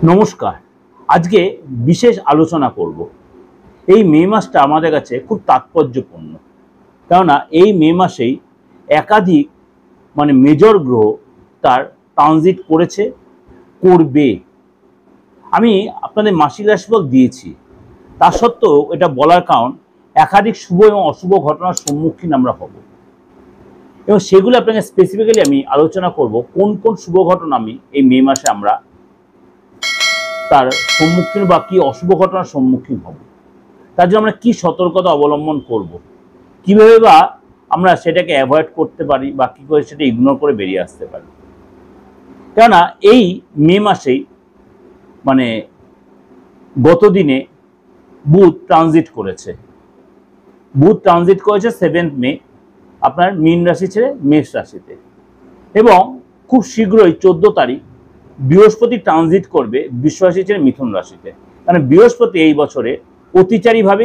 নমস্কার। আজকে বিশেষ আলোচনা করব। এই মে মাসটা আমাদের কাছে খুব তাৎপর্যপূর্ণ, কেননা এই মে মাসেই একাধিক মেজর গ্রহ তার ট্রানজিট করেছে, করবে। আমি আপনাদের মাসিক রাশিফল দিয়েছি, তা সত্ত্বেও এটা বলার কারণ একাধিক শুভ এবং অশুভ ঘটনার সম্মুখীন আমরা হব, এবং সেগুলো আপনাকে স্পেসিফিক্যালি আমি আলোচনা করব কোন কোন শুভ ঘটনা আমি এই মে মাসে আমরা তার সম্মুখীন বা কি অশুভ ঘটনার সম্মুখীন হব, তার জন্য আমরা কি সতর্কতা অবলম্বন করব, কিভাবে বা আমরা সেটাকে অ্যাভয়েড করতে পারি বা কী করে সেটা ইগনোর করে বেরিয়ে আসতে পারি। কেননা এই মে মাসেই গত দিনে বুধ ট্রানজিট করেছে। বুধ ট্রানজিট করেছে 7 মে আপনার মীন রাশি ছেড়ে মেষ রাশিতে, এবং খুব শীঘ্রই 14 তারিখ বৃহস্পতি ট্রানজিট করবে বৃষ রাশি ছেড়ে মিথুন রাশিতে। কারণ বৃহস্পতি এই বছরে অতিচারীভাবে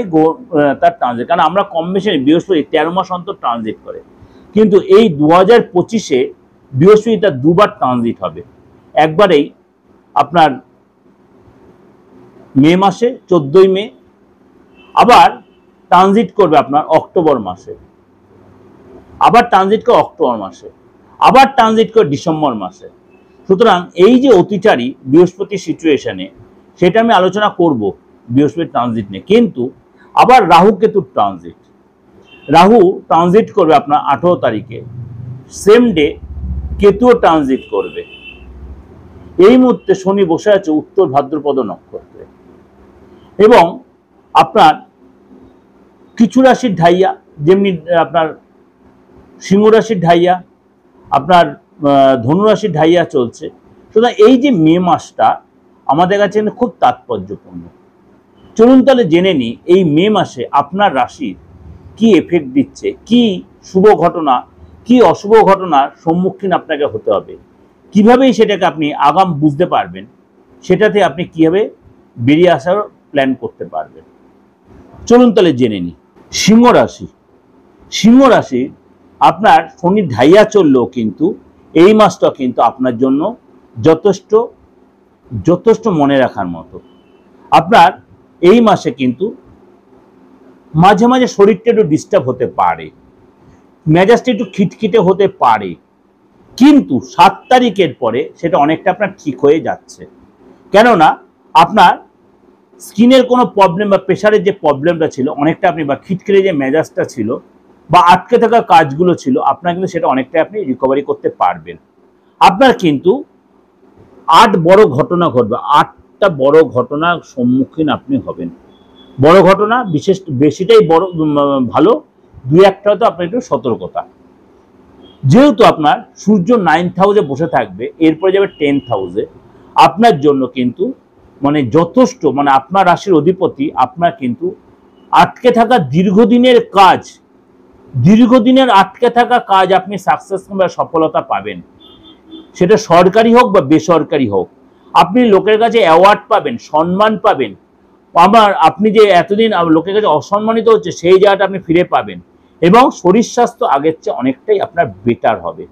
তার ট্রানজিট, কারণ আমরা কম বেশি বৃহস্পতি 13 মাস অন্তর ট্রানজিট করে, কিন্তু এই 2025-এ বৃহস্পতি তার দুবার ট্রানজিট হবে। একবারেই আপনার মে মাসে 14 মে, আবার ট্রানজিট করবে আপনার অক্টোবর মাসে, আবার ট্রানজিট করে অক্টোবর মাসে, আবার ট্রানজিট করে ডিসেম্বর মাসে। সুতরাং এই যে অতিচারী বৃহস্পতির সিচুয়েশনে, সেটা আমি আলোচনা করব বৃহস্পতি ট্রানজিট নিয়ে। কিন্তু আবার রাহু কেতুর ট্রানজিট, রাহু ট্রানজিট করবে আপনার 18 তারিখে, সেম ডে কেতুও ট্রানজিট করবে। এই মুহূর্তে শনি বসে আছে উত্তর ভাদ্রপদ নক্ষত্রে, এবং আপনার কিছু রাশির ঢাইয়া, যেমনি আপনার সিংহ রাশির ঢাইয়া, আপনার ধনুরাশির ঢাইয়া চলছে। সুতরাং এই যে মে মাসটা আমাদের কাছে খুব তাৎপর্যপূর্ণ। চলুন তাহলে জেনে নিই এই মে মাসে আপনার রাশির কি এফেক্ট দিচ্ছে, কি শুভ ঘটনা, কি অশুভ ঘটনার সম্মুখীন আপনাকে হতে হবে, কিভাবেই সেটাকে আপনি আগাম বুঝতে পারবেন, সেটাতে আপনি কিভাবে বেরিয়ে আসার প্ল্যান করতে পারবেন। চলুন তাহলে জেনে নিই। সিংহ রাশি, সিংহ রাশি আপনার শনি ঢাইয়া চললেও কিন্তু এই মাসটা কিন্তু আপনার জন্য যথেষ্ট যথেষ্ট মনে রাখার মতো। আপনার এই মাসে কিন্তু মাঝে মাঝে শরীরটা একটু ডিস্টার্ব হতে পারে, মেজাজটা একটু খিটখিটে হতে পারে, কিন্তু 7 তারিখের পরে সেটা অনেকটা আপনার ঠিক হয়ে যাচ্ছে। কেননা আপনার স্কিনের কোনো প্রবলেম বা প্রেশারের যে প্রবলেমটা ছিল অনেকটা আপনি, বা খিটখিটে যে মেজাজটা ছিল বা আটকে থাকা কাজগুলো ছিল, আপনার কিন্তু সেটা অনেকটাই আপনি রিকভারি করতে পারবেন। আপনার কিন্তু 8 বড় ঘটনা ঘটবে, 8টা বড় ঘটনার সম্মুখীন আপনি হবেন। বড় ঘটনা বিশেষ বেশিটাই বড় ভালো, 2-1টা হয়তো আপনার একটু সতর্কতা। যেহেতু আপনার সূর্য 9th হাউসে বসে থাকবে, এরপরে যাবে 10th হাউসে, আপনার জন্য কিন্তু যথেষ্ট আপনার রাশির অধিপতি আপনার কিন্তু আটকে থাকা দীর্ঘদিনের কাজ, দীর্ঘদিনের আটকে থাকা কাজ আপনি সাকসেস বা সফলতা পাবেন। সেটা সরকারি হোক বা বেসরকারি হোক, আপনি লোকের কাছে অ্যাওয়ার্ড পাবেন, সম্মান পাবেন। আপনি যে এতদিন লোকের কাছে অসম্মানিত হচ্ছে, সেই জায়গাটা আপনি ফিরে পাবেন, এবং শরীর স্বাস্থ্য আগের চেয়ে অনেকটাই আপনার বেটার হবে।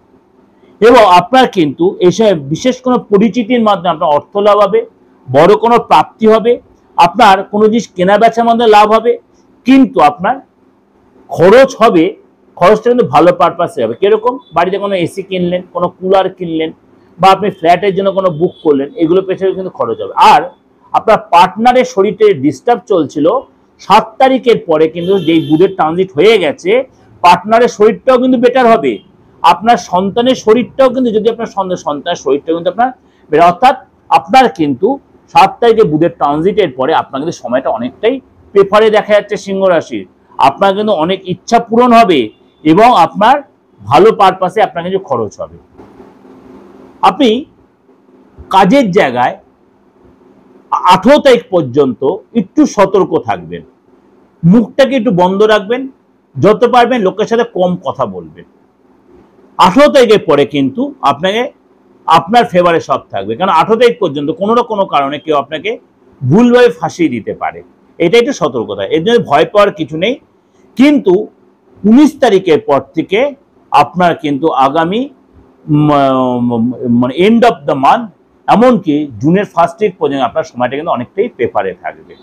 এবং আপনার কিন্তু এই সময় বিশেষ কোনো পরিচিতির মাধ্যমে আপনার অর্থ লাভ হবে, বড় কোনো প্রাপ্তি হবে, আপনার কোনো জিনিস কেনা বেচার মধ্যে লাভ হবে। কিন্তু আপনার খরচ হবে, খরচটা কিন্তু ভালো পারপাসে হবে। কিরকম? বাড়িতে কোনো এসি কিনলেন, কোনো কুলার কিনলেন, বা আপনি ফ্ল্যাটের জন্য কোনো বুক করলেন, এগুলো পেছনে কিন্তু খরচ হবে। আর আপনার পার্টনারের শরীরে ডিস্টার্ব চলছিল, 7 তারিখের পরে কিন্তু যেই বুধের ট্রানজিট হয়ে গেছে, পার্টনারের শরীরটাও কিন্তু বেটার হবে। আপনার সন্তানের শরীরটাও কিন্তু, যদি আপনার সন্তানের শরীরটাও কিন্তু আপনার বেটার, অর্থাৎ আপনার কিন্তু 7 তারিখে বুধের ট্রানজিটের পরে আপনার কিন্তু সময়টা অনেকটাই পেপারে দেখা যাচ্ছে সিংহ রাশির। আপনার কিন্তু অনেক ইচ্ছা পূরণ হবে, এবং আপনার ভালো পারপাসে আপনার কিছু খরচ হবে। আপনি কাজের জায়গায় 18 তারিখ পর্যন্ত একটু সতর্ক থাকবেন, মুখটাকে একটু বন্ধ রাখবেন, যত পারবেন লোকের সাথে কম কথা বলবেন। 18 তারিখের পরে কিন্তু আপনাকে আপনার ফেভারে সব থাকবে, কারণ 18 তারিখ পর্যন্ত কোনো না কোনো কারণে কেউ আপনাকে ভুলভাবে ফাঁসিয়ে দিতে পারে। এটা একটু সতর্কতা, এর জন্য ভয় পাওয়ার কিছু নেই। কিন্তু 19 তারিখের পর থেকে আপনার কিন্তু আগামী এন্ড অফ দ্য মান্থ এমনকি জুনের ফার্স্ট উইক পর্যন্ত আপনার সময়টা কিন্তু অনেকটাই পেপারে থাকবে।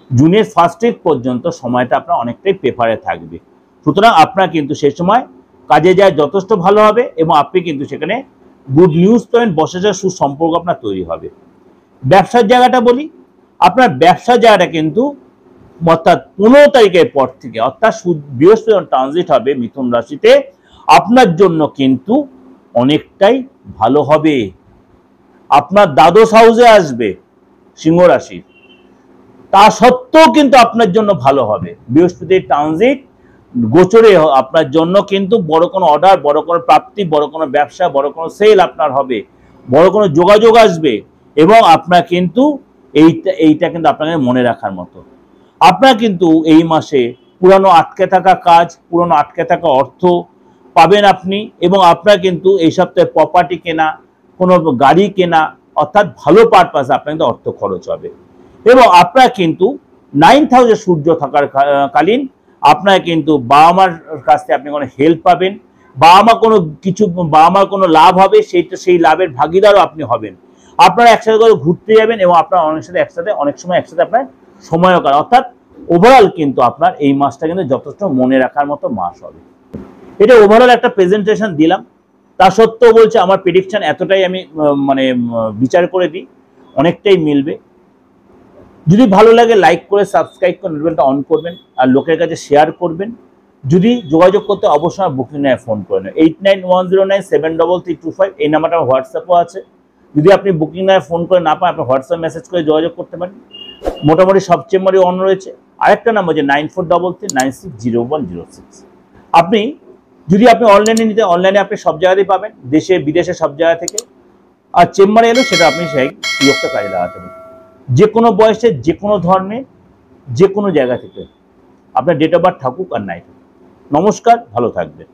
জুনের ফার্স্ট উইক পর্যন্ত সময়টা আপনার অনেকটাই পেপারে থাকবে। সুতরাং আপনার কিন্তু সেই সময় কাজে যায় যথেষ্ট ভালো হবে এবং আপনি কিন্তু সেখানে গুড নিউজ পাবেন, বসের সাথে সুসম্পর্ক আপনার তৈরি হবে। ব্যবসার জায়গাটা বলি, আপনার ব্যবসার জায়গাটা কিন্তু অর্থাৎ 15 তারিখের পর থেকে, অর্থাৎ বৃহস্পতি ট্রানজিট হবে মিথুন রাশিতে, আপনার জন্য কিন্তু অনেকটাই ভালো হবে। আপনার দ্বাদশ হাউসে আসবে সিংহ রাশি, তা সত্ত্বেও কিন্তু আপনার জন্য ভালো হবে। বৃহস্পতির ট্রানজিট গোচরে আপনার জন্য কিন্তু বড় কোনো অর্ডার, বড় কোনো প্রাপ্তি, বড় কোনো ব্যবসা, বড় কোনো সেল আপনার হবে, বড় কোনো যোগাযোগ আসবে এবং আপনার কিন্তু এইটা কিন্তু আপনাকে মনে রাখার মতো। আপনার কিন্তু এই মাসে পুরানো আটকে থাকা কাজ, পুরানো আটকে থাকা অর্থ পাবেন আপনি এবং আপনার কিন্তু এই সপ্তাহে প্রপার্টি কেনা, কোনো গাড়ি কেনা, অর্থাৎ ভালো পারপাসে আপনার কিন্তু অর্থ খরচ হবে। এবং আপনার কিন্তু 9th হাউসে সূর্য থাকার কালীন আপনার কিন্তু বাবা মার কাছ থেকে আপনি কোনো হেল্প পাবেন, বাবা মার কোনো লাভ হবে, সেই লাভের ভাগিদারও আপনি হবেন। আপনারা একসাথে করে ঘুরতে যাবেন এবং আপনারা অনেক সময় একসাথে আপনার সময়ও কাটান। অর্থাৎ ওভারঅল কিন্তু আপনার এই মাসটা কিন্তু যথেষ্ট মনে রাখার মতো মাস হবে। এটা ওভারঅল একটা প্রেজেন্টেশন দিলাম। তা সত্ত্বেও বলছে আমার প্রেডিকশন এতটাই আমি বিচার করে দিই, অনেকটাই মিলবে। যদি ভালো লাগে লাইক করে সাবস্ক্রাইব করে নোটিফিকেশনটা অন করবেন আর লোকের কাছে শেয়ার করবেন। যদি যোগাযোগ করতে অবশ্যই বুকিং নিয়ে ফোন করে নেন। 8910973325 এই নাম্বারটা আমার হোয়াটসঅ্যাপও আছে। যদি আপনি বুকিং নিয়ে ফোন করে না পান, আপনি হোয়াটসঅ্যাপ মেসেজ করে যোগাযোগ করতে পারেন। মোটামুটি সব চেম্বারই অন রয়েছে। আরেকটা নাম্বার যে 9433960106। আপনি অনলাইনে নিতে, অনলাইনে আপনি সব জায়গাতেই পাবেন, দেশে বিদেশে সব জায়গা থেকে। আর চেম্বারে এলে সেটা আপনি সেই সুযোগটা কাজে লাগাতে পারেন। যে কোনো বয়সে, যে কোনো ধর্মে, যে কোনো জায়গা থেকে আপনার ডেট অফ বার্থ থাকুক আর নাই থাকুক। নমস্কার, ভালো থাকবেন।